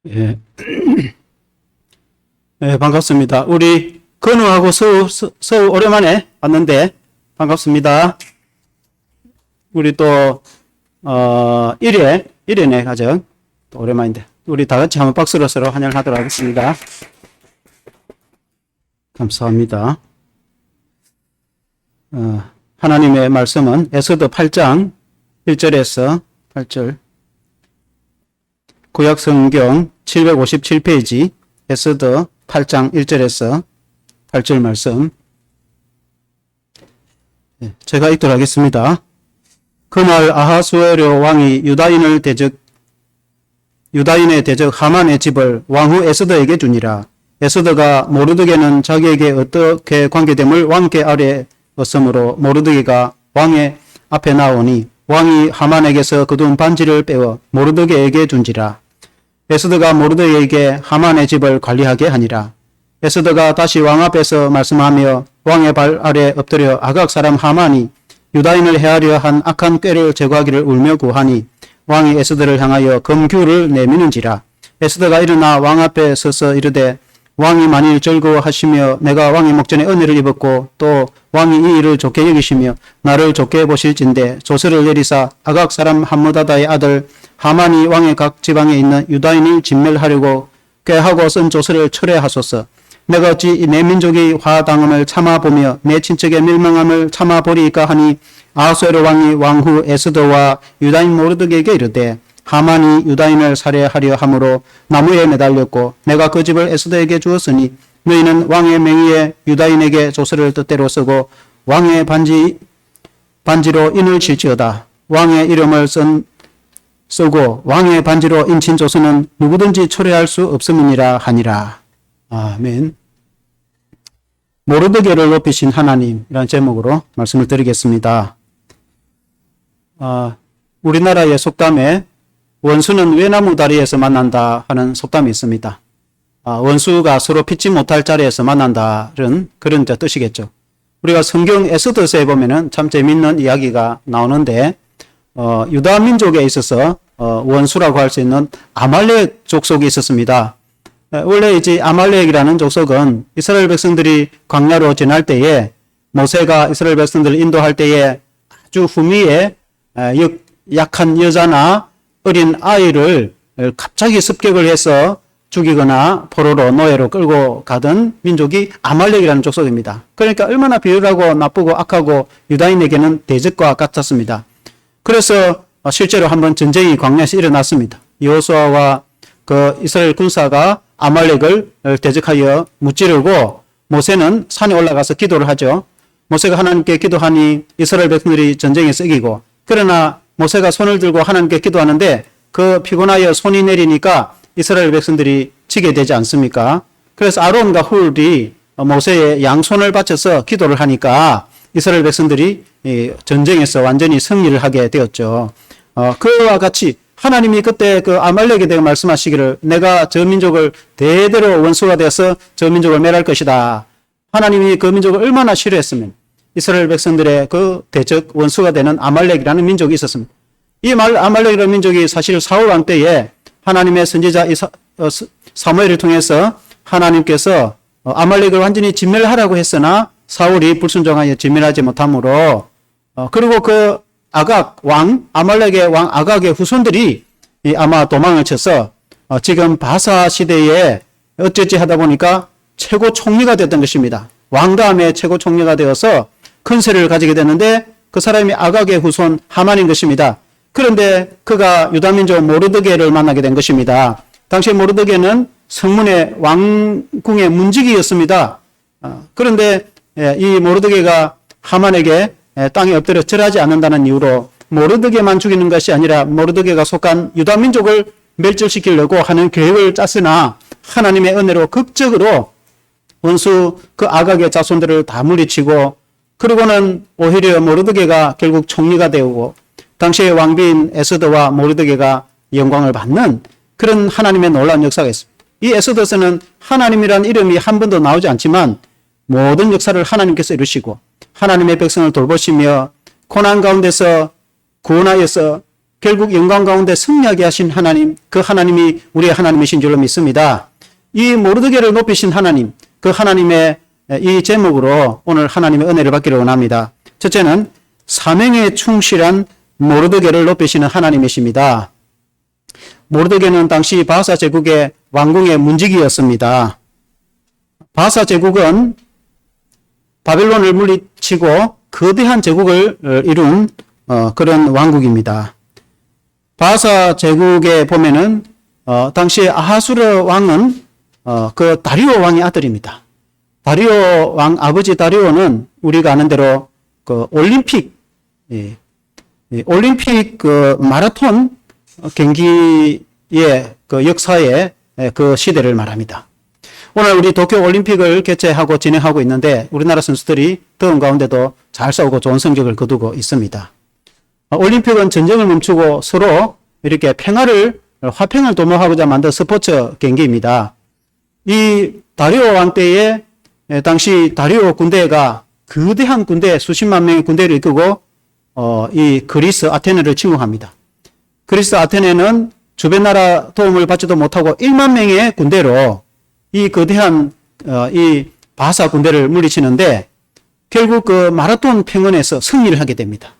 예. 네, 반갑습니다. 우리 건우하고 서우 오랜만에 왔는데 반갑습니다. 우리 또 일회네 가정 또 오랜만인데 우리 다 같이 한번 박수로 서로 환영을 하도록 하겠습니다. 감사합니다. 하나님의 말씀은 에스더 8장 1절에서 8절, 구약성경 757페이지 에스더 8장 1절에서 8절 말씀, 제가 읽도록 하겠습니다. 그날 아하수에로 왕이 유다인의 대적 하만의 집을 왕후 에스더에게 주니라. 에스더가 모르드게는 자기에게 어떻게 관계됨을 왕께 아뢰었으므로 모르드게가 왕의 앞에 나오니 왕이 하만에게서 거둔 반지를 빼어 모르드게에게 준지라. 에스더가 모르드게에게 하만의 집을 관리하게 하니라. 에스더가 다시 왕 앞에서 말씀하며 왕의 발 아래 엎드려 아각 사람 하만이 유다인을 해하려 한 악한 꾀를 제거하기를 울며 구하니 왕이 에스더를 향하여 검규를 내미는지라. 에스더가 일어나 왕 앞에 서서 이르되 왕이 만일 즐거워하시며 내가 왕의 목전에 은혜를 입었고 또 왕이 이 일을 좋게 여기시며 나를 좋게 보실진대 조서를 내리사 아각 사람 함므다다의 아들 하만이 왕의 각 지방에 있는 유다인을 진멸하려고 꾀하고 쓴 조서를 철회하소서. 내가 어찌 내 민족이 화당함을 참아보며 내 친척의 멸망함을 참아보리이까 하니 아하수에로 왕이 왕후 에스더와 유다인 모르드게에게 이르되 하만이 유다인을 살해하려 함으로 나무에 매달렸고 내가 그 집을 에스더에게 주었으니 너희는 왕의 명의에 유다인에게 조서를 뜻대로 쓰고 왕의 반지로 인을 칠지어다. 왕의 이름을 쓰고 왕의 반지로 인친 조서는 누구든지 철회할 수 없음이니라 하니라. 아멘. 모르드게를 높이신 하나님이라는 제목으로 말씀을 드리겠습니다. 우리나라의 속담에 원수는 외나무 다리에서 만난다 하는 속담이 있습니다. 원수가 서로 피치 못할 자리에서 만난다는 그런 뜻이겠죠. 우리가 성경 에스더서에 보면은 참 재밌는 이야기가 나오는데 유다 민족에 있어서 원수라고 할 수 있는 아말렉 족속이 있었습니다. 원래 이제 아말렉이라는 족속은 이스라엘 백성들이 광야로 지날 때에 모세가 이스라엘 백성들을 인도할 때에 아주 후미에 약한 여자나 어린 아이를 갑자기 습격을 해서 죽이거나 포로로 노예로 끌고 가던 민족이 아말렉이라는 족속입니다. 그러니까 얼마나 비열하고 나쁘고 악하고 유다인에게는 대적과 같았습니다. 그래서 실제로 한번 전쟁이 광야에서 일어났습니다. 여호수아와 그 이스라엘 군사가 아말렉을 대적하여 무찌르고 모세는 산에 올라가서 기도를 하죠. 모세가 하나님께 기도하니 이스라엘 백성들이 전쟁에서 이기고, 그러나 모세가 손을 들고 하나님께 기도하는데 그 피곤하여 손이 내리니까 이스라엘 백성들이 지게 되지 않습니까? 그래서 아론과 훌이 모세의 양손을 받쳐서 기도를 하니까 이스라엘 백성들이 전쟁에서 완전히 승리를 하게 되었죠. 그와 같이 하나님이 그때 그 아말렉에 대해 말씀하시기를 내가 저 민족을 대대로 원수가 되어서 저 민족을 멸할 것이다. 하나님이 그 민족을 얼마나 싫어했으면 이스라엘 백성들의 그 대적 원수가 되는 아말렉이라는 민족이 있었습니다. 이 아말렉이라는 민족이 사실 사울 왕 때에 하나님의 선지자 사무엘을 통해서 하나님께서 아말렉을 완전히 진멸하라고 했으나 사울이 불순종하여 진멸하지 못하므로 그리고 그 아말렉의 왕 아각의 후손들이 아마 도망을 쳐서 지금 바사 시대에 어쩌지 하다 보니까 최고 총리가 됐던 것입니다. 왕 다음에 최고 총리가 되어서 큰 세를 가지게 되는데 그 사람이 아각의 후손 하만인 것입니다. 그런데 그가 유다민족 모르드게를 만나게 된 것입니다. 당시 모르드게는 성문의 왕궁의 문지기였습니다. 그런데 이 모르드게가 하만에게 땅에 엎드려 절하지 않는다는 이유로 모르드게만 죽이는 것이 아니라 모르드게가 속한 유다민족을 멸절시키려고 하는 계획을 짰으나 하나님의 은혜로 극적으로 원수 그 아각의 자손들을 다 물리치고, 그리고는 오히려 모르드게가 결국 총리가 되고 당시의 왕비인 에스더와 모르드게가 영광을 받는 그런 하나님의 놀라운 역사가 있습니다. 이 에스더서는 하나님이라는 이름이 한 번도 나오지 않지만 모든 역사를 하나님께서 이루시고 하나님의 백성을 돌보시며 고난 가운데서 구원하여서 결국 영광 가운데 승리하게 하신 하나님, 그 하나님이 우리의 하나님이신 줄로 믿습니다. 이 모르드게를 높이신 하나님, 그 하나님의 이 제목으로 오늘 하나님의 은혜를 받기를 원합니다. 첫째는 사명에 충실한 모르드게를 높이시는 하나님이십니다. 모르드게는 당시 바사 제국의 왕궁의 문지기였습니다. 바사 제국은 바벨론을 물리치고 거대한 제국을 이룬 그런 왕국입니다. 바사 제국에 보면은 당시에 아하수르 왕은 그 다리오 왕의 아들입니다. 다리오 왕 아버지 다리오는 우리가 아는 대로 그 올림픽 그 마라톤 경기의 그 역사의 그 시대를 말합니다. 오늘 우리 도쿄 올림픽을 개최하고 진행하고 있는데 우리나라 선수들이 더운 가운데도 잘 싸우고 좋은 성적을 거두고 있습니다. 올림픽은 전쟁을 멈추고 서로 이렇게 화평을 도모하고자 만든 스포츠 경기입니다. 이 다리오 왕 때에 당시 다리오 군대가 거대한 군대, 수십만 명의 군대를 이끌고 이 그리스 아테네를 침공합니다. 그리스 아테네는 주변 나라 도움을 받지도 못하고 1만 명의 군대로 이 거대한 이 바사 군대를 물리치는데 결국 그 마라톤 평원에서 승리를 하게 됩니다.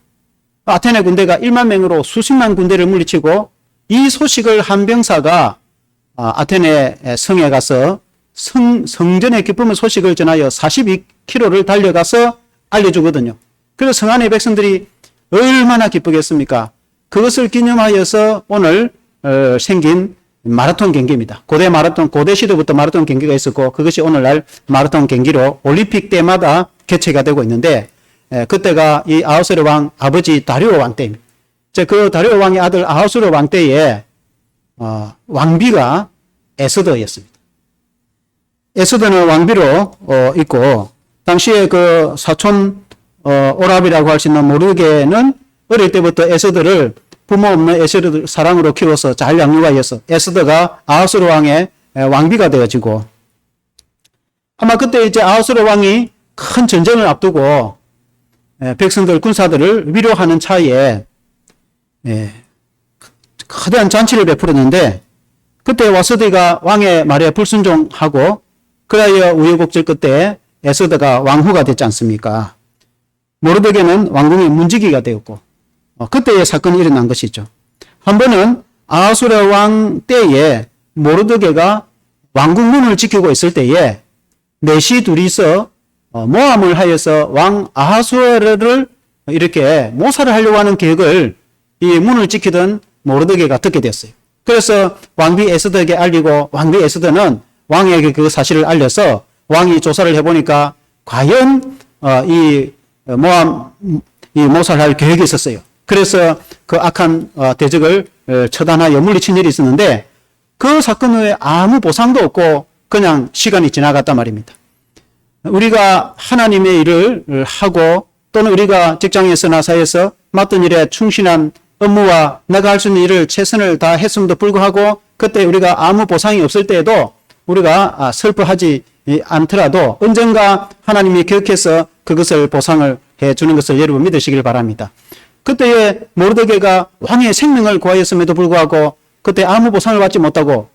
아테네 군대가 1만 명으로 수십만 군대를 물리치고 이 소식을 한 병사가 아테네 성에 가서 성전의 기쁨의 소식을 전하여 42km를 달려가서 알려주거든요. 그래서 성 안의 백성들이 얼마나 기쁘겠습니까? 그것을 기념하여서 오늘 생긴 마라톤 경기입니다. 고대 시대부터 마라톤 경기가 있었고 그것이 오늘날 마라톤 경기로 올림픽 때마다 개최가 되고 있는데 그때가 이 아하수르 왕 아버지 다리오 왕 때입니다. 그 다리오 왕의 아들 아하수르 왕 때에 왕비가 에스더였습니다. 에스더는 왕비로 있고 당시에 그 사촌 오랍이라고 할 수 있는 모르드게는 어릴 때부터 에스더를 부모 없는 에스더를 사랑으로 키워서 잘 양육하여서 에스더가 아하수르 왕의 왕비가 되어지고 아마 그때 이제 아하수르 왕이 큰 전쟁을 앞두고 백성들 군사들을 위로하는 차에 거대한 잔치를 베풀었는데 그때 와스디가 왕의 말에 불순종하고 그라여 우여곡절 끝에 에스더가 왕후가 됐지 않습니까? 모르드게는 왕궁의 문지기가 되었고 그때의 사건이 일어난 것이죠. 한 번은 아하수르 왕 때에 모르드게가 왕궁 문을 지키고 있을 때에 넷이 둘이서 모함을 하여서 왕 아하수에르를 이렇게 모살을 하려고 하는 계획을 이 문을 지키던 모르드게가 듣게 됐어요. 그래서 왕비 에스더에게 알리고 왕비 에스더는 왕에게 그 사실을 알려서 왕이 조사를 해보니까 과연 이 모살할 계획이 있었어요. 그래서 그 악한 대적을 처단하여 물리친 일이 있었는데 그 사건 후에 아무 보상도 없고 그냥 시간이 지나갔단 말입니다. 우리가 하나님의 일을 하고 또는 우리가 직장에서나 사회에서 맡은 일에 충실한 업무와 내가 할 수 있는 일을 최선을 다했음에도 불구하고 그때 우리가 아무 보상이 없을 때에도 우리가 슬퍼하지 않더라도 언젠가 하나님이 기억해서 그것을 보상을 해주는 것을 여러분 믿으시길 바랍니다. 그때에 모르드게가 왕의 생명을 구하였음에도 불구하고 그때 아무 보상을 받지 못하고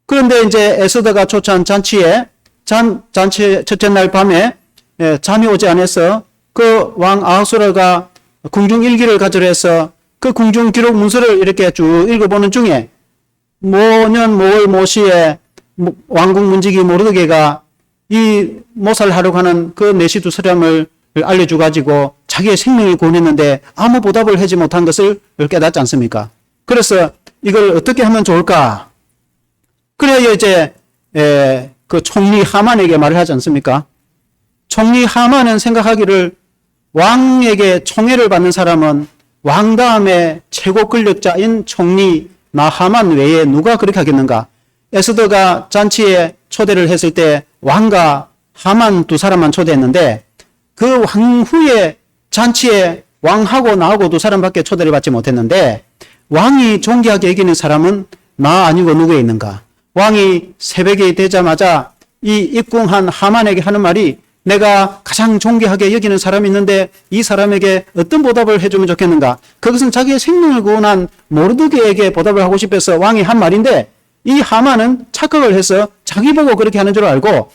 그런데 이제 에스더가 초청한 잔치에 첫째 날 밤에 잠이 오지 않아서 그 왕 아하수르가 궁중 일기를 가지러 해서 그 궁중 기록 문서를 이렇게 쭉 읽어보는 중에 모년 모월 모시에 왕궁 문지기 모르드게가 이 모살을 하려고 하는 그 넷이 두 사람을 알려줘가지고 자기의 생명을 구원했는데 아무 보답을 하지 못한 것을 깨닫지 않습니까? 그래서 이걸 어떻게 하면 좋을까? 그래야 이제 그 총리 하만에게 말을 하지 않습니까? 총리 하만은 생각하기를 왕에게 총애를 받는 사람은 왕 다음에 최고 권력자인 총리 하만 외에 누가 그렇게 하겠는가? 에스더가 잔치에 초대를 했을 때 왕과 하만 두 사람만 초대했는데 그 왕후의 잔치에 왕하고 나하고 두 사람밖에 초대를 받지 못했는데 왕이 존귀하게 여기는 사람은 나 아니고 누구에 있는가? 왕이 새벽이 되자마자 이 입궁한 하만에게 하는 말이 내가 가장 존귀하게 여기는 사람이 있는데 이 사람에게 어떤 보답을 해주면 좋겠는가? 그것은 자기의 생명을 구원한 모르드게에게 보답을 하고 싶어서 왕이 한 말인데 이 하만은 착각을 해서 자기 보고 그렇게 하는 줄 알고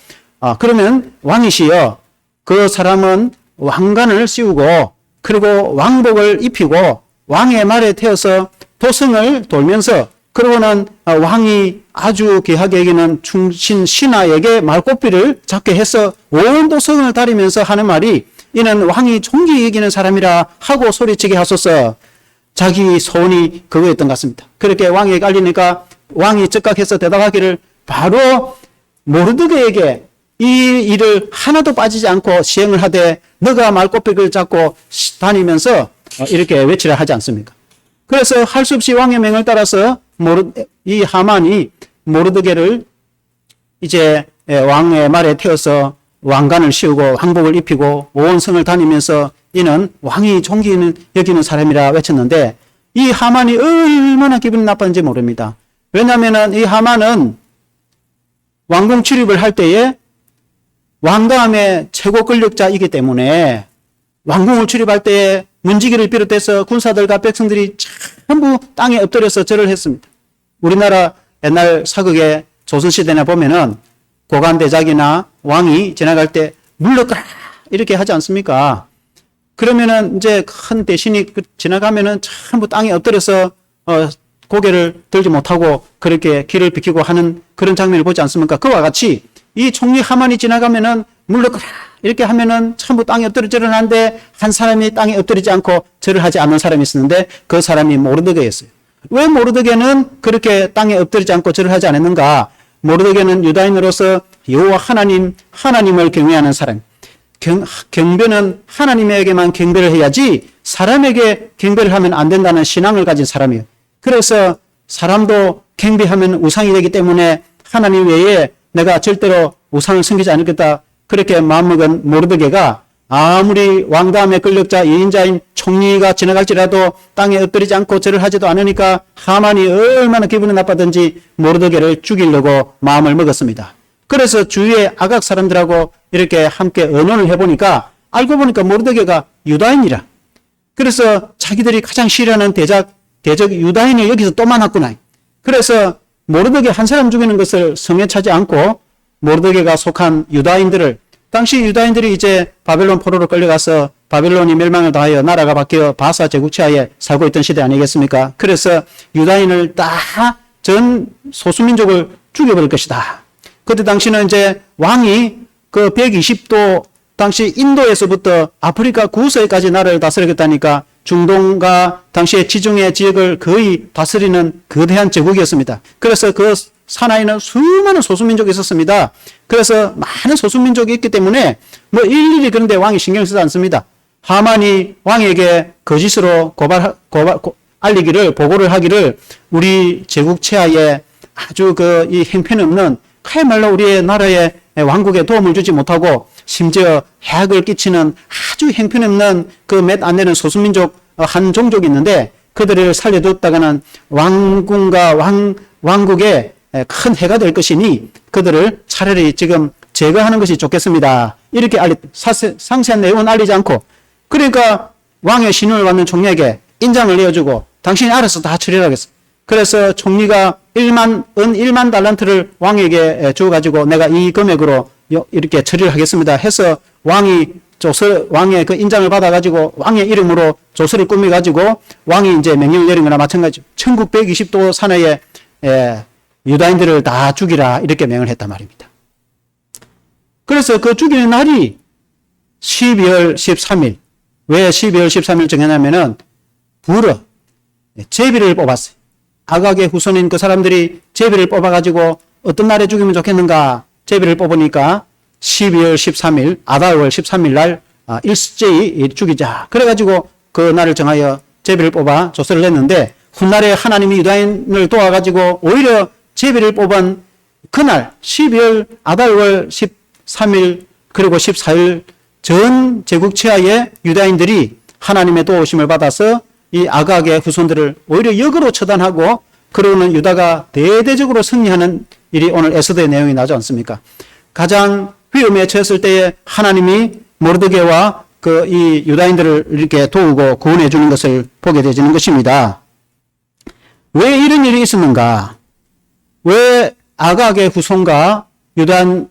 그러면 왕이시여 그 사람은 왕관을 씌우고 그리고 왕복을 입히고 왕의 말에 태워서 도성을 돌면서 그러고는 왕이 아주 귀하게 여기는 충신 신하에게 말꼽비를 잡게 해서 온 도성을 다니면서 하는 말이 이는 왕이 존귀히 여기는 사람이라 하고 소리치게 하소서. 자기 소원이 그거였던 것 같습니다. 그렇게 왕에게 알리니까 왕이 즉각해서 대답하기를 바로 모르드게에게 이 일을 하나도 빠지지 않고 시행을 하되 너가 말꼽비를 잡고 다니면서 이렇게 외치라 하지 않습니까? 그래서 할 수 없이 왕의 명을 따라서 이 하만이 모르드게를 이제 왕의 말에 태워서 왕관을 씌우고 왕복을 입히고 온 성을 다니면서 이는 왕이 존귀히 여기는 사람이라 외쳤는데 이 하만이 얼마나 기분이 나빴는지 모릅니다. 왜냐하면 이 하만은 왕궁 출입을 할 때에 왕다음의 최고 권력자이기 때문에 왕궁을 출입할 때에 문지기를 비롯해서 군사들과 백성들이 전부 땅에 엎드려서 절을 했습니다. 우리나라 옛날 사극의 조선시대나 보면은 고관대작이나 왕이 지나갈 때 물러가라 이렇게 하지 않습니까? 그러면은 이제 큰 대신이 지나가면은 전부 땅에 엎드려서 고개를 들지 못하고 그렇게 길을 비키고 하는 그런 장면을 보지 않습니까? 그와 같이 이 총리 하만이 지나가면은 물러가라 이렇게 하면은 전부 땅에 엎드려 절을 하는데 한 사람이 땅에 엎드리지 않고 절을 하지 않는 사람이 있었는데 그 사람이 모르드게였어요. 왜 모르드게는 그렇게 땅에 엎드리지 않고 절을 하지 않았는가? 모르드게는 유다인으로서 여호와 하나님을 경외하는 사람. 경배는 하나님에게만 경배를 해야지 사람에게 경배를 하면 안 된다는 신앙을 가진 사람이에요. 그래서 사람도 경배하면 우상이 되기 때문에 하나님 외에 내가 절대로 우상을 섬기지 않겠다. 그렇게 마음먹은 모르드게가 아무리 왕다음의 권력자 예인자인 총리가 지나갈지라도 땅에 엎드리지 않고 절을 하지도 않으니까 하만이 얼마나 기분이 나빴든지 모르드게를 죽이려고 마음을 먹었습니다. 그래서 주위의 아각 사람들하고 이렇게 함께 의논을 해보니까 알고 보니까 모르드게가 유다인이라. 그래서 자기들이 가장 싫어하는 대적 유다인을 여기서 또 만났구나. 그래서 모르드게 한 사람 죽이는 것을 성에 차지 않고 모르드게가 속한 유다인들을 당시 유다인들이 이제 바벨론 포로로 끌려가서 바벨론이 멸망을 당하여 나라가 바뀌어 바사 제국치하에 살고 있던 시대 아니겠습니까? 그래서 유다인을 다 전 소수민족을 죽여버릴 것이다. 그때 당시는 이제 왕이 그 120도 당시 인도에서부터 아프리카 구서에까지 나라를 다스리겠다니까 중동과 당시의 지중해 지역을 거의 다스리는 거대한 제국이었습니다. 그래서 그 산하에는 수많은 소수민족이 있었습니다. 그래서 많은 소수민족이 있기 때문에 뭐 일일이 그런데 왕이 신경 쓰지 않습니다. 하만이 왕에게 거짓으로 알리기를 보고를 하기를 우리 제국 치하에 아주 이 형편없는 그야말로 우리의 나라의 왕국에 도움을 주지 못하고 심지어 해악을 끼치는 아주 형편없는 그 몇 안 되는 소수민족 한 종족이 있는데 그들을 살려두었다가는 왕궁과 왕국에 큰 해가 될 것이니 그들을 차라리 지금 제거하는 것이 좋겠습니다. 이렇게 상세한 내용은 알리지 않고 그러니까 왕의 신임을 받는 총리에게 인장을 내어주고 당신이 알아서 다 처리하겠어. 그래서 총리가 1만 달란트를 왕에게 주어가지고 내가 이 금액으로 이렇게 처리를 하겠습니다 해서 왕의 그 인장을 받아가지고 왕의 이름으로 조서를 꾸며가지고 왕이 이제 명령을 내린 거나 마찬가지죠. 천국 120도 산하에 유다인들을 다 죽이라 이렇게 명을 했단 말입니다. 그래서 그 죽이는 날이 12월 13일. 왜 12월 13일 정했냐면은 불어 제비를 뽑았어요. 아각의 후손인 그 사람들이 제비를 뽑아가지고 어떤 날에 죽이면 좋겠는가 제비를 뽑으니까 12월 13일 아달월 13일 날 일제히 죽이자. 그래가지고 그 날을 정하여 제비를 뽑아 조서를 냈는데 훗날에 하나님이 유다인을 도와가지고 오히려 제비를 뽑은 그날 12월 아달월 13일 그리고 14일 전 제국 치하의 유다인들이 하나님의 도우심을 받아서 이 아각의 후손들을 오히려 역으로 처단하고 그러고는 유다가 대대적으로 승리하는 일이 오늘 에스더의 내용이 나오지 않습니까? 가장 위험에 처했을 때에 하나님이 모르드게와 이 유다인들을 이렇게 도우고 구원해 주는 것을 보게 되는 것입니다. 왜 이런 일이 있었는가? 왜 아각의 후손과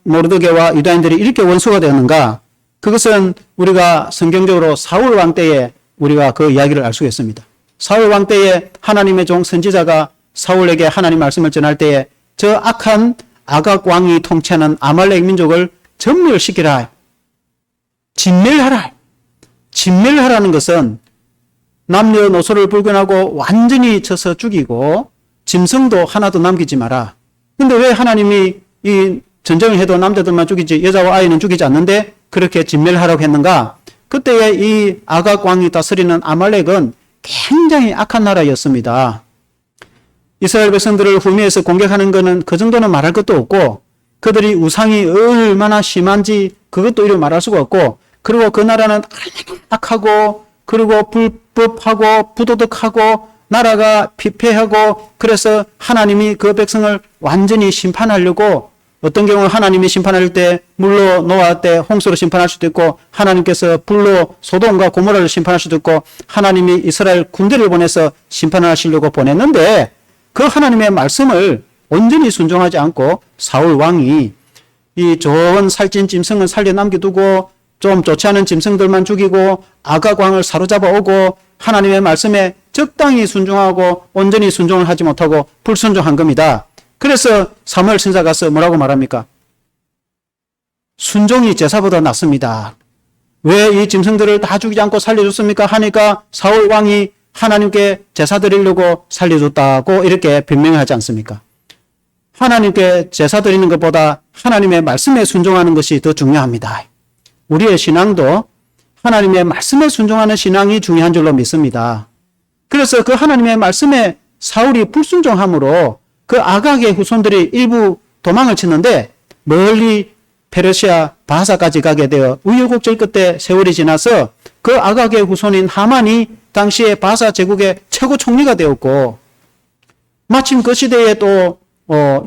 모르드게와 유다인들이 이렇게 원수가 되었는가? 그것은 우리가 성경적으로 사울 왕 때에 우리가 그 이야기를 알 수 있습니다. 사울 왕 때에 하나님의 종 선지자가 사울에게 하나님 말씀을 전할 때에 저 악한 아각 왕이 통치하는 아말렉 민족을 전멸시키라. 진멸하라. 진멸하라는 것은 남녀노소를 불권하고 완전히 쳐서 죽이고 짐승도 하나도 남기지 마라. 근데 왜 하나님이 이 전쟁을 해도 남자들만 죽이지 여자와 아이는 죽이지 않는데 그렇게 진멸하라고 했는가? 그때에 이 아각 왕이 다스리는 아말렉은 굉장히 악한 나라였습니다. 이스라엘 백성들을 후미에서 공격하는 것은 그 정도는 말할 것도 없고 그들이 우상이 얼마나 심한지 그것도 이루 말할 수가 없고 그리고 그 나라는 얼마나 악하고 그리고 불법하고 부도덕하고 나라가 피폐하고 그래서 하나님이 그 백성을 완전히 심판하려고 어떤 경우 하나님이 심판할 때 물로 노아 때 홍수로 심판할 수도 있고 하나님께서 불로 소돔과 고모라를 심판할 수도 있고 하나님이 이스라엘 군대를 보내서 심판하시려고 보냈는데 그 하나님의 말씀을 온전히 순종하지 않고 사울 왕이 이 좋은 살찐 짐승을 살려 남겨두고 좀 좋지 않은 짐승들만 죽이고 아각 왕을 사로잡아 오고 하나님의 말씀에 적당히 순종하고 온전히 순종을 하지 못하고 불순종한 겁니다. 그래서 사무엘 선지자가 가서 뭐라고 말합니까? 순종이 제사보다 낫습니다. 왜 이 짐승들을 다 죽이지 않고 살려줬습니까? 하니까 사울 왕이 하나님께 제사 드리려고 살려줬다고 이렇게 변명하지 않습니까? 하나님께 제사 드리는 것보다 하나님의 말씀에 순종하는 것이 더 중요합니다. 우리의 신앙도 하나님의 말씀에 순종하는 신앙이 중요한 줄로 믿습니다. 그래서 그 하나님의 말씀에 사울이 불순종함으로 그 아각의 후손들이 일부 도망을 치는데 멀리 페르시아 바사까지 가게 되어 우여곡절 끝에 세월이 지나서 그 아각의 후손인 하만이 당시에 바사 제국의 최고 총리가 되었고 마침 그 시대에 또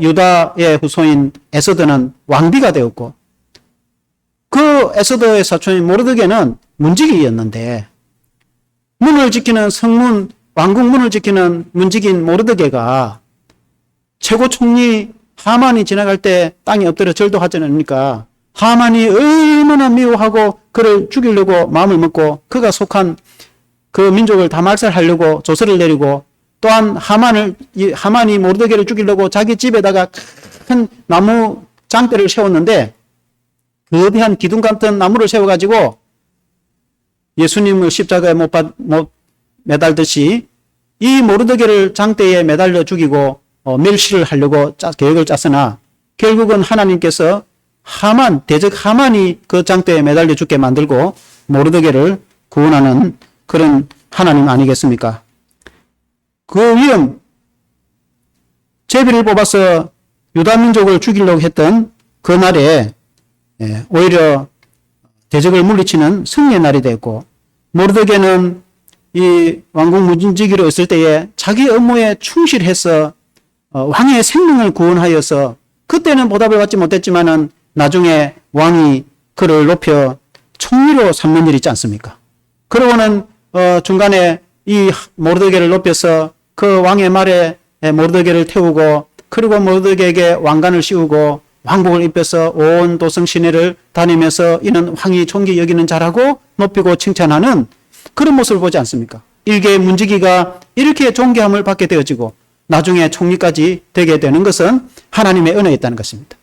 유다의 후손인 에서드는 왕비가 되었고 그 에서드의 사촌인 모르드게는 문지기였는데 문을 지키는 성문 왕국 문을 지키는 문지기인 모르드게가 최고 총리 하만이 지나갈 때 땅에 엎드려 절도 하지 않습니까? 하만이 얼마나 미워하고 그를 죽이려고 마음을 먹고 그가 속한 그 민족을 다 말살하려고 조서를 내리고 또한 하만이 모르드게를 죽이려고 자기 집에다가 큰 나무 장대를 세웠는데 거대한 기둥 같은 나무를 세워가지고 예수님을 십자가에 못 매달듯이 이 모르드게를 장대에 매달려 죽이고 멸시를 하려고 계획을 짰으나 결국은 하나님께서 대적 하만이 그 장대에 매달려 죽게 만들고 모르드게를 구원하는 그런 하나님 아니겠습니까? 그 위험, 제비를 뽑아서 유다 민족을 죽이려고 했던 그 날에 오히려 대적을 물리치는 승리의 날이 됐고 모르드게는 이 왕국 문지기로 있을 때에 자기 업무에 충실해서 왕의 생명을 구원하여서 그때는 보답을 받지 못했지만은 나중에 왕이 그를 높여 총리로 삼는 일이 있지 않습니까? 그러고는 중간에 이 모르드게를 높여서 그 왕의 말에 모르드게를 태우고 그리고 모르드게에게 왕관을 씌우고 왕복을 입혀서 온 도성 시내를 다니면서 이는 왕이 존귀 여기는 자라고 높이고 칭찬하는 그런 모습을 보지 않습니까? 일개의 문지기가 이렇게 존귀함을 받게 되어지고 나중에 총리까지 되게 되는 것은 하나님의 은혜였다는 것입니다.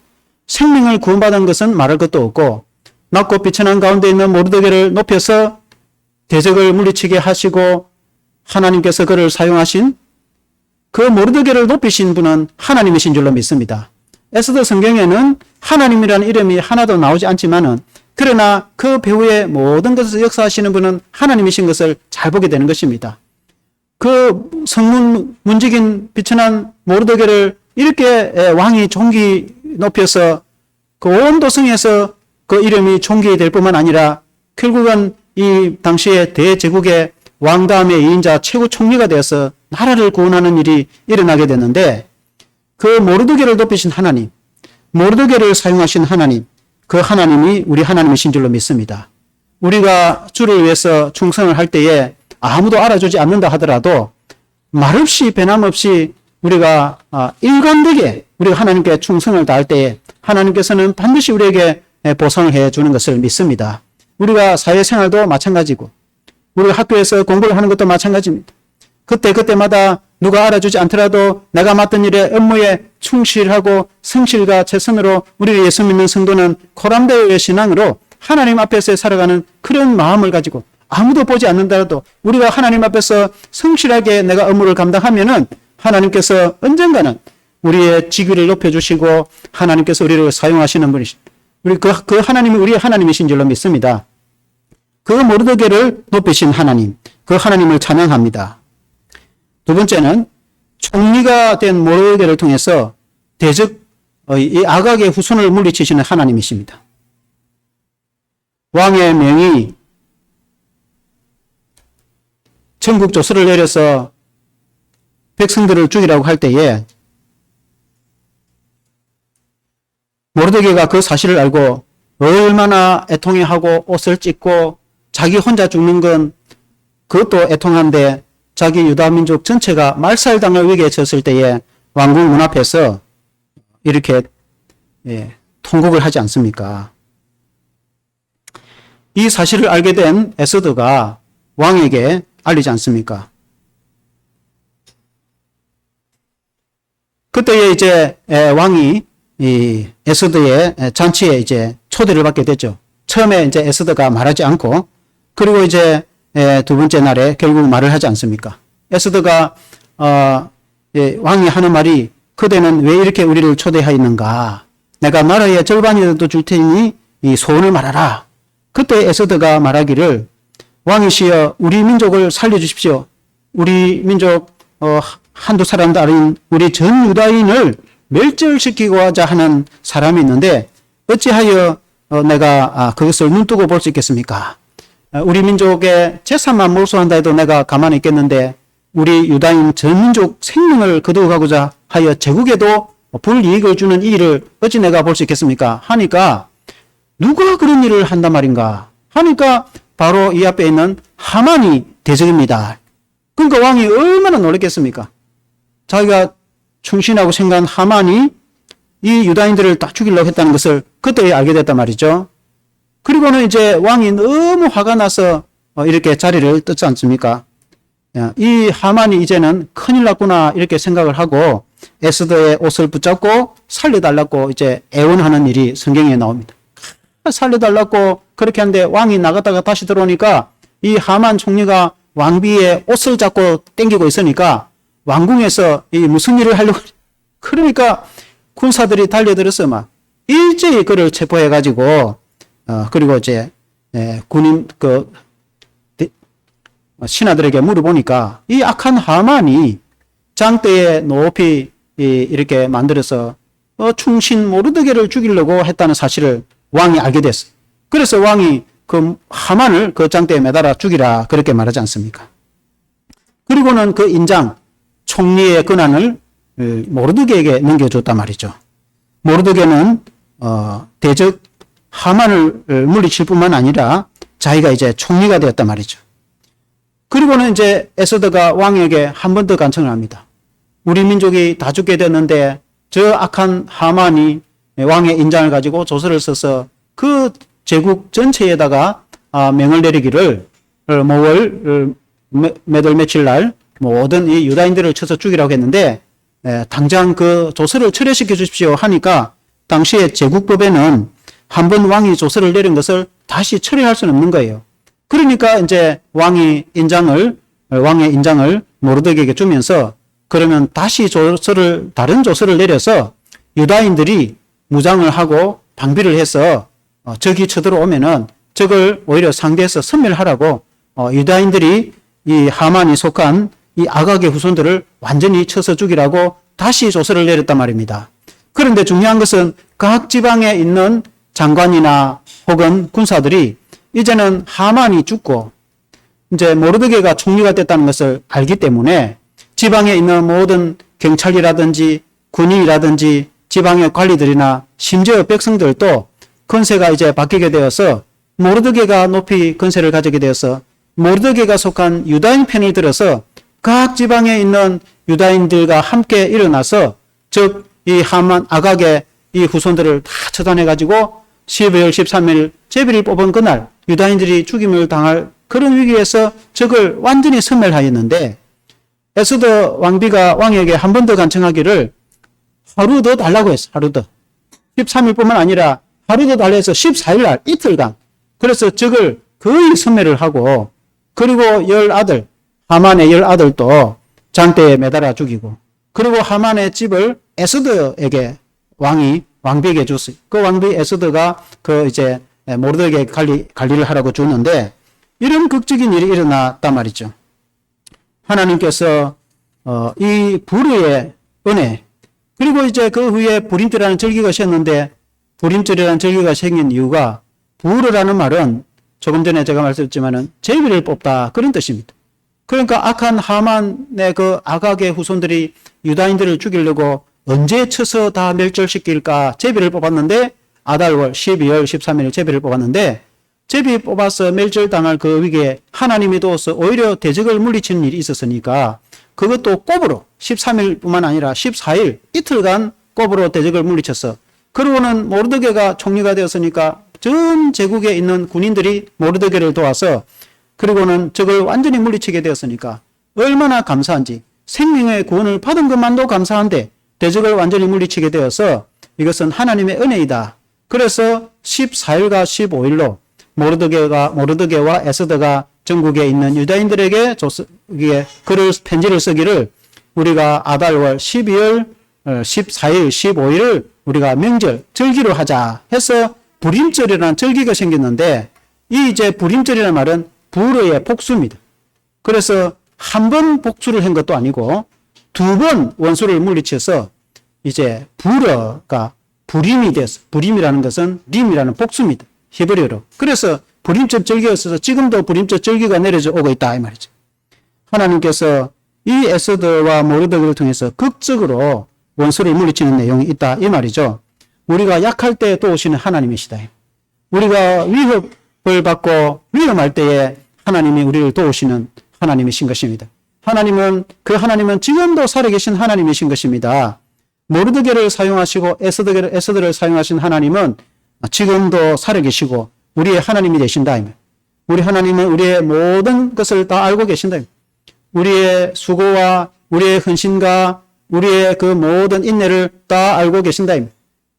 생명을 구원받은 것은 말할 것도 없고 낮고 비천한 가운데 있는 모르드게를 높여서 대적을 물리치게 하시고 하나님께서 그를 사용하신 그 모르드게를 높이신 분은 하나님이신 줄로 믿습니다. 에스더 성경에는 하나님이라는 이름이 하나도 나오지 않지만은 그러나 그 배후의 모든 것을 역사하시는 분은 하나님이신 것을 잘 보게 되는 것입니다. 그 성문 문지긴 비천한 모르드게를 이렇게 왕이 존귀 높여서 그 온 도성에서 그 이름이 존귀될 뿐만 아니라 결국은 이 당시에 대제국의 왕 다음의 2인자 최고 총리가 되어서 나라를 구원하는 일이 일어나게 됐는데 그 모르드게를 높이신 하나님, 모르드게를 사용하신 하나님, 그 하나님이 우리 하나님이신 줄로 믿습니다. 우리가 주를 위해서 충성을 할 때에 아무도 알아주지 않는다 하더라도 말없이 변함없이 우리가 일관되게 우리가 하나님께 충성을 다할 때에 하나님께서는 반드시 우리에게 보상을 해주는 것을 믿습니다. 우리가 사회생활도 마찬가지고 우리가 학교에서 공부를 하는 것도 마찬가지입니다. 그때마다 누가 알아주지 않더라도 내가 맡은 일에 업무에 충실하고 성실과 최선으로 우리를 예수 믿는 성도는 코람데오의 신앙으로 하나님 앞에서 살아가는 그런 마음을 가지고 아무도 보지 않는다라도 우리가 하나님 앞에서 성실하게 내가 업무를 감당하면은 하나님께서 언젠가는 우리의 직위를 높여주시고 하나님께서 우리를 사용하시는 분이십니다. 우리 그 하나님이 우리의 하나님이신 줄로 믿습니다. 그 모르드게를 높이신 하나님, 그 하나님을 찬양합니다. 두 번째는 총리가 된 모르드게를 통해서 이 아각의 후손을 물리치시는 하나님이십니다. 왕의 명이 전국 조서를 내려서 백성들을 죽이라고 할 때에 모르드게가 그 사실을 알고 얼마나 애통해하고 옷을 찢고 자기 혼자 죽는 건 그것도 애통한데 자기 유다 민족 전체가 말살당할 위기에 처했을 때에 왕궁 문 앞에서 이렇게 통곡을 하지 않습니까? 이 사실을 알게 된 에스더가 왕에게 알리지 않습니까? 그때에 이제 왕이 이 에스더의 잔치에 이제 초대를 받게 됐죠. 처음에 이제 에스더가 말하지 않고 그리고 이제 두 번째 날에 결국 말을 하지 않습니까? 에스더가 왕이 하는 말이 그대는 왜 이렇게 우리를 초대하였는가? 내가 나라의 절반이라도 줄 테니 이 소원을 말하라. 그때 에스더가 말하기를 왕이시여 우리 민족을 살려주십시오. 우리 민족 한두 사람도 아닌 우리 전 유다인을 멸절시키고자 하는 사람이 있는데 어찌하여 내가 그것을 눈뜨고 볼 수 있겠습니까? 우리 민족의 재산만 몰수한다 해도 내가 가만히 있겠는데 우리 유다인 전 민족 생명을 거두어가고자 하여 제국에도 불이익을 주는 이 일을 어찌 내가 볼 수 있겠습니까? 하니까 누가 그런 일을 한단 말인가? 하니까 바로 이 앞에 있는 하만이 대적입니다. 그러니까 왕이 얼마나 놀랐겠습니까? 자기가 충신하고 생각한 하만이 이 유다인들을 다 죽이려고 했다는 것을 그때 알게 됐단 말이죠. 그리고는 이제 왕이 너무 화가 나서 이렇게 자리를 떴지 않습니까? 이 하만이 이제는 큰일 났구나 이렇게 생각을 하고 에스더의 옷을 붙잡고 살려달라고 이제 애원하는 일이 성경에 나옵니다. 살려달라고 그렇게 하는데 왕이 나갔다가 다시 들어오니까 이 하만 총리가 왕비의 옷을 잡고 땡기고 있으니까 왕궁에서 이 무슨 일을 하려고 그러니까 군사들이 달려들어서 막 일제히 그를 체포해가지고 그리고 이제 군인 신하들에게 물어보니까 이 악한 하만이 장대에 높이 이렇게 만들어서 충신 모르드게를 죽이려고 했다는 사실을 왕이 알게 됐어요. 그래서 왕이 그 하만을 그 장대에 매달아 죽이라 그렇게 말하지 않습니까? 그리고는 그 인장 총리의 권한을 모르드게에게 넘겨줬단 말이죠. 모르드게는 대적 하만을 물리칠 뿐만 아니라 자기가 이제 총리가 되었단 말이죠. 그리고는 이제 에스더가 왕에게 한 번 더 간청을 합니다. 우리 민족이 다 죽게 됐는데 저 악한 하만이 왕의 인장을 가지고 조서를 써서 그 제국 전체에다가 명을 내리기를 뭐월 몇 월 며칠 날 모든 이 유다인들을 쳐서 죽이라고 했는데 당장 그 조서를 철회시켜 주십시오 하니까 당시에 제국법에는 한 번 왕이 조서를 내린 것을 다시 철회할 수는 없는 거예요. 그러니까 이제 왕의 인장을 모르드게에게 주면서 그러면 다시 다른 조서를 내려서 유다인들이 무장을 하고 방비를 해서 적이 쳐들어오면은 적을 오히려 상대해서 섬멸하라고 유다인들이 이 하만이 속한 이 아각의 후손들을 완전히 쳐서 죽이라고 다시 조서를 내렸단 말입니다. 그런데 중요한 것은 각 지방에 있는 장관이나 혹은 군사들이 이제는 하만이 죽고 이제 모르드게가 총리가 됐다는 것을 알기 때문에 지방에 있는 모든 경찰이라든지 군인이라든지 지방의 관리들이나 심지어 백성들도 건세가 이제 바뀌게 되어서 모르드게가 높이 건세를 가지게 되어서 모르드게가 속한 유다인 편을 들어서 각 지방에 있는 유다인들과 함께 일어나서 즉 이 하만 아각의 이 후손들을 다 처단해가지고 12월 13일 제비를 뽑은 그날 유다인들이 죽임을 당할 그런 위기에서 적을 완전히 섬멸하였는데 에스더 왕비가 왕에게 한 번 더 간청하기를 하루 더 달라고 했어. 하루 더. 13일뿐만 아니라 하루 더 달라 해서 14일 날 이틀간 그래서 적을 거의 섬멸을 하고 그리고 하만의 10아들도 장대에 매달아 죽이고 그리고 하만의 집을 에스더에게 왕비에게 줬어요. 그 왕비 에스더가 이제 모르드게 관리를 하라고 줬는데 이런 극적인 일이 일어났단 말이죠. 하나님께서 이 불의 은혜 그리고 이제 그 후에 불임절이라는 절기가 생겼는데 불임절이라는 절기가 생긴 이유가 불이라는 말은 조금 전에 제가 말씀드렸지만은 제비를 뽑다 그런 뜻입니다. 그러니까 악한 하만의 그 아각의 후손들이 유다인들을 죽이려고 언제 쳐서 다 멸절시킬까 제비를 뽑았는데 아달월 12월 13일 제비를 뽑았는데 제비 뽑아서 멸절당할 그 위기에 하나님이 도와서 오히려 대적을 물리치는 일이 있었으니까 그것도 꼽으로 13일뿐만 아니라 14일 이틀간 꼽으로 대적을 물리쳤어. 그러고는 모르드게가 총리가 되었으니까 전 제국에 있는 군인들이 모르드게를 도와서 그리고는 적을 완전히 물리치게 되었으니까 얼마나 감사한지 생명의 구원을 받은 것만도 감사한데 대적을 완전히 물리치게 되어서 이것은 하나님의 은혜이다. 그래서 14일과 15일로 모르드게와 에스더가 전국에 있는 유다인들에게 편지를 쓰기를 우리가 아달월 12월 14일, 15일을 우리가 명절, 절기로 하자 해서 불임절이라는 절기가 생겼는데 이 이제 불임절이라는 말은 불의 복수입니다. 그래서 한 번 복수를 한 것도 아니고 두 번 원수를 물리쳐서 이제 불어가 불임이 돼서 불임이라는 것은 림이라는 복수입니다. 히브리어로. 그래서 불임절 절기가 있어서 지금도 불임절 절기가 내려져 오고 있다 이 말이죠. 하나님께서 이 에스더와 모르드게를 통해서 극적으로 원수를 물리치는 내용이 있다 이 말이죠. 우리가 약할 때 도우시는 하나님이시다. 우리가 위협을 받고 위험할 때에 하나님이 우리를 도우시는 하나님이신 것입니다. 하나님은 지금도 살아계신 하나님이신 것입니다. 모르드게를 사용하시고 에스더를 사용하신 하나님은 지금도 살아계시고 우리의 하나님이 되신다. 우리 하나님은 우리의 모든 것을 다 알고 계신다. 우리의 수고와 우리의 헌신과 우리의 그 모든 인내를 다 알고 계신다.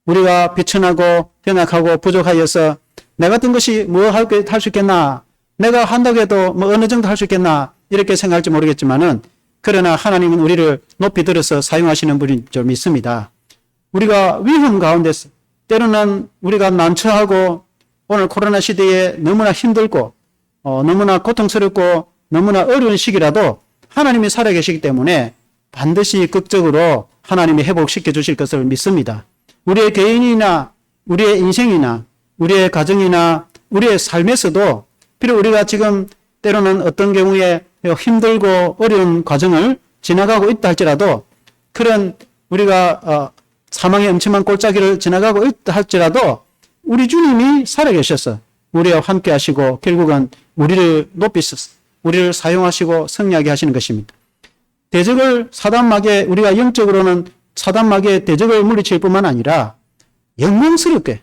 우리가 비천하고 연약하고 부족하여서 내 같은 것이 뭐 할 수 있겠나? 내가 한다고 해도 뭐 어느 정도 할 수 있겠나? 이렇게 생각할지 모르겠지만은 그러나 하나님은 우리를 높이 들어서 사용하시는 분인 줄 믿습니다. 우리가 위험 가운데서 때로는 우리가 난처하고 오늘 코로나 시대에 너무나 힘들고 너무나 고통스럽고 너무나 어려운 시기라도 하나님이 살아계시기 때문에 반드시 극적으로 하나님이 회복시켜 주실 것을 믿습니다. 우리의 개인이나 우리의 인생이나 우리의 가정이나 우리의 삶에서도 비록 우리가 지금 때로는 어떤 경우에 힘들고 어려운 과정을 지나가고 있다 할지라도 그런 우리가 사망의 엄청난 골짜기를 지나가고 있다 할지라도 우리 주님이 살아계셔서 우리와 함께 하시고 결국은 우리를 높이셔서 우리를 사용하시고 승리하게 하시는 것입니다. 대적을 우리가 영적으로는 사단마귀의 대적을 물리칠 뿐만 아니라 영광스럽게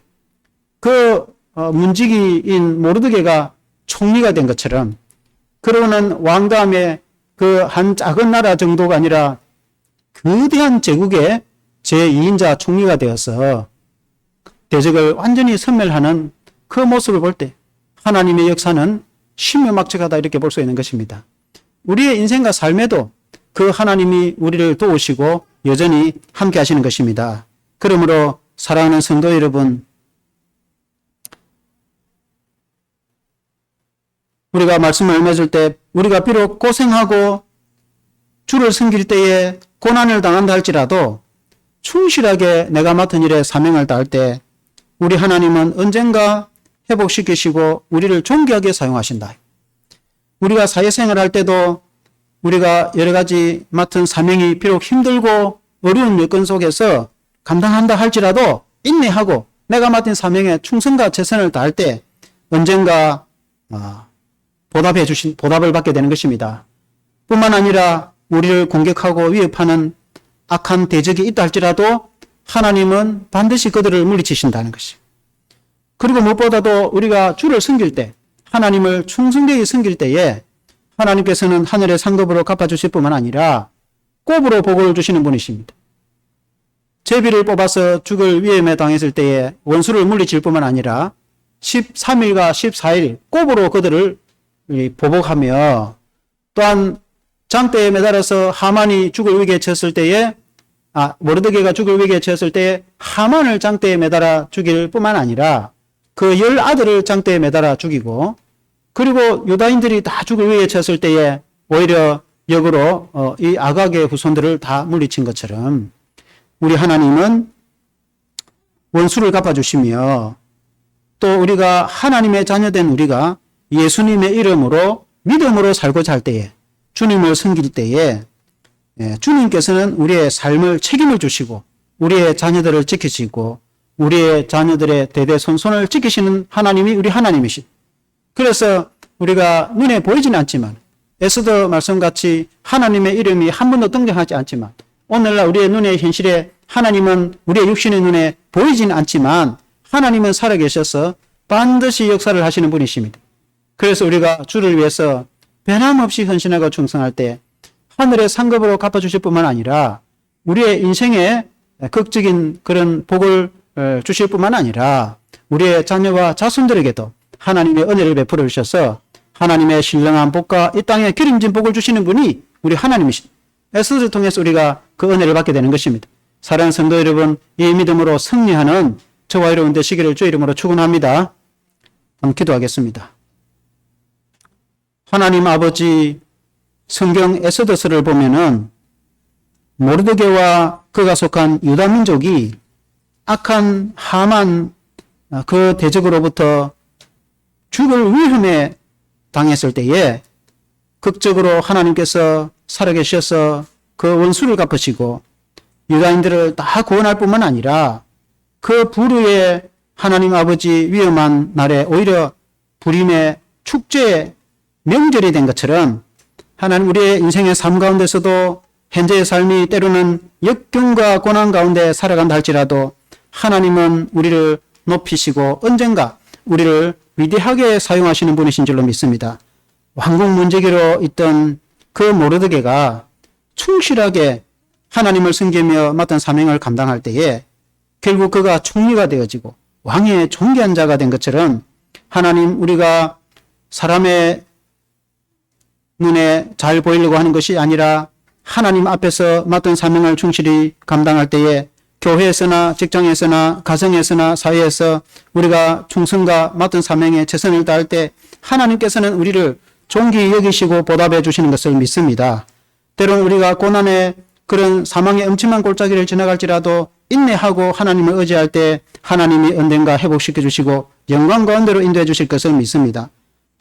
그 문지기인 모르드게가 총리가 된 것처럼 그러는 왕 다음에 그 한 작은 나라 정도가 아니라 거대한 제국의 제2인자 총리가 되어서 대적을 완전히 섬멸하는 그 모습을 볼 때 하나님의 역사는 신묘막측하다 이렇게 볼 수 있는 것입니다. 우리의 인생과 삶에도 그 하나님이 우리를 도우시고 여전히 함께 하시는 것입니다. 그러므로 사랑하는 성도 여러분, 우리가 말씀을 맺을 때 우리가 비록 고생하고 주를 섬길 때에 고난을 당한다 할지라도 충실하게 내가 맡은 일에 사명을 다할 때 우리 하나님은 언젠가 회복시키시고 우리를 존귀하게 사용하신다. 우리가 사회생활 할 때도 우리가 여러 가지 맡은 사명이 비록 힘들고 어려운 여건 속에서 감당한다 할지라도 인내하고 내가 맡은 사명에 충성과 최선을 다할 때 언젠가 보답을 받게 되는 것입니다. 뿐만 아니라 우리를 공격하고 위협하는 악한 대적이 있다 할지라도 하나님은 반드시 그들을 물리치신다는 것이죠. 그리고 무엇보다도 우리가 주를 섬길 때, 하나님을 충성되게 섬길 때에 하나님께서는 하늘의 상급으로 갚아주실 뿐만 아니라 곱으로 복을 주시는 분이십니다. 제비를 뽑아서 죽을 위험에 당했을 때에 원수를 물리칠 뿐만 아니라 13일과 14일 곱으로 그들을 보복하며, 또한 장대에 매달아서 하만이 죽을 위기에 처했을 때에 모르드게가 죽을 위기에 처했을 때에 하만을 장대에 매달아 죽일 뿐만 아니라 그 10아들을 장대에 매달아 죽이고, 그리고 유다인들이 다 죽을 위기에 처했을 때에 오히려 역으로 이 아각의 후손들을 다 물리친 것처럼 우리 하나님은 원수를 갚아주시며, 또 우리가 하나님의 자녀된 우리가 예수님의 이름으로 믿음으로 살고자 할 때에, 주님을 섬길 때에 주님께서는 우리의 삶을 책임을 주시고 우리의 자녀들을 지키시고 우리의 자녀들의 대대손손을 지키시는 하나님이 우리 하나님이신. 그래서 우리가 눈에 보이지는 않지만, 에스더 말씀같이 하나님의 이름이 한 번도 등장하지 않지만, 오늘날 우리의 눈의 현실에 하나님은 우리의 육신의 눈에 보이지는 않지만 하나님은 살아계셔서 반드시 역사를 하시는 분이십니다. 그래서 우리가 주를 위해서 변함없이 헌신하고 충성할 때 하늘의 상급으로 갚아주실 뿐만 아니라 우리의 인생에 극적인 그런 복을 주실 뿐만 아니라 우리의 자녀와 자손들에게도 하나님의 은혜를 베풀어 주셔서 하나님의 신령한 복과 이 땅에 기름진 복을 주시는 분이 우리 하나님이신, 에스더를 통해서 우리가 그 은혜를 받게 되는 것입니다. 사랑하는 성도 여러분, 이 믿음으로 승리하는 저와 여러분 되시기를 주 이름으로 축원합니다. 기도하겠습니다. 하나님 아버지, 성경 에스더서를 보면은 모르드게와 그가 속한 유다 민족이 악한 하만 그 대적으로부터 죽을 위험에 당했을 때에 극적으로 하나님께서 살아계셔서 그 원수를 갚으시고 유다인들을 다 구원할 뿐만 아니라 그 불의의 하나님 아버지 위험한 날에 오히려 불임의 축제 명절이 된 것처럼 하나님 우리의 인생의 삶 가운데서도 현재의 삶이 때로는 역경과 고난 가운데 살아간다 할지라도 하나님은 우리를 높이시고 언젠가 우리를 위대하게 사용하시는 분이신 줄로 믿습니다. 왕국 문제기로 있던 그 모르드게가 충실하게 하나님을 섬기며 맡은 사명을 감당할 때에 결국 그가 총리가 되어지고 왕의 존귀한 자가 된 것처럼 하나님 우리가 사람의 눈에 잘 보이려고 하는 것이 아니라 하나님 앞에서 맡은 사명을 충실히 감당할 때에 교회에서나 직장에서나 가정에서나 사회에서 우리가 충성과 맡은 사명에 최선을 다할 때 하나님께서는 우리를 존귀히 여기시고 보답해 주시는 것을 믿습니다. 때로는 우리가 고난의 그런 사망의 음침한 골짜기를 지나갈지라도 인내하고 하나님을 의지할 때 하나님이 언젠가 회복시켜 주시고 영광 가운데로 인도해 주실 것을 믿습니다.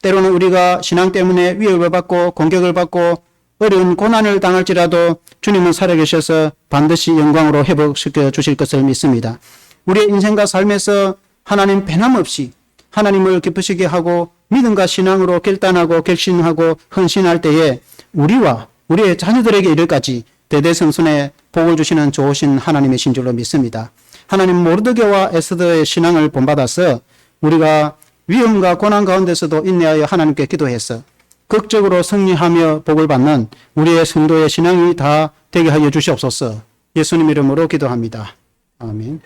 때로는 우리가 신앙 때문에 위협을 받고 공격을 받고 어려운 고난을 당할지라도 주님은 살아계셔서 반드시 영광으로 회복시켜 주실 것을 믿습니다. 우리의 인생과 삶에서 하나님 변함없이 하나님을 기쁘시게 하고 믿음과 신앙으로 결단하고 결심하고 헌신할 때에 우리와 우리의 자녀들에게 이르기까지 대대손손의 복을 주시는 좋으신 하나님이신 줄로 믿습니다. 하나님 모르드게와 에스더의 신앙을 본받아서 우리가 위험과 고난 가운데서도 인내하여 하나님께 기도해서 극적으로 승리하며 복을 받는 우리의 성도의 신앙이 다 되게 하여 주시옵소서. 예수님 이름으로 기도합니다. 아멘.